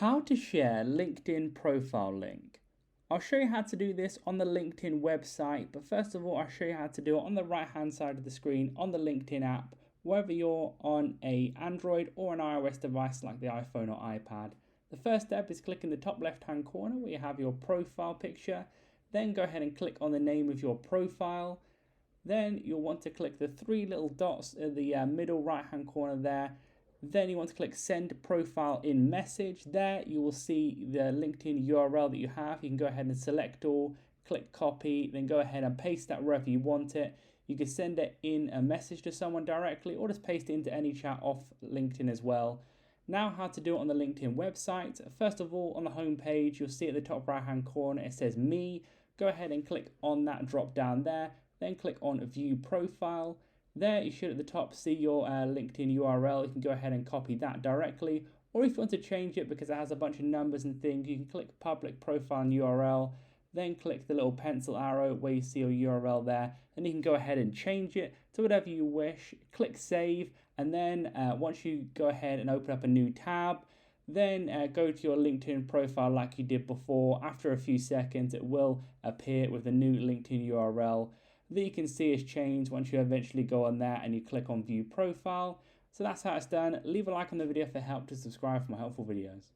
How to share LinkedIn profile link. I'll show you how to do this on the LinkedIn website, but first of all, I'll show you how to do it on the right hand side of the screen on the LinkedIn app, whether you're on an Android or an iOS device like the iPhone or iPad. The first step is clicking the top left hand corner where you have your profile picture. Then go ahead and click on the name of your profile. Then you'll want to click the three little dots in the middle right hand corner there. Then you want to click send profile in message. There you will see the LinkedIn URL that you have. You can go ahead and select all, click copy, then go ahead and paste that wherever you want it. You can send it in a message to someone directly or just paste it into any chat off LinkedIn as well. Now how to do it on the LinkedIn website. First of all, on the home page, you'll see at the top right hand corner it says me. Go ahead and click on that drop down there, then click on view profile. There you should at the top see your LinkedIn URL. You can go ahead and copy that directly, or if you want to change it because it has a bunch of numbers and things, you can click public profile and URL, then click the little pencil arrow where you see your URL there, and you can go ahead and change it to whatever you wish. Click save, and then once you go ahead and open up a new tab, then go to your LinkedIn profile like you did before. After a few seconds it will appear with the new LinkedIn URL that you can see has changed once you eventually go on there and you click on view profile. So that's how it's done. Leave a like on the video if it helped, to subscribe for more helpful videos.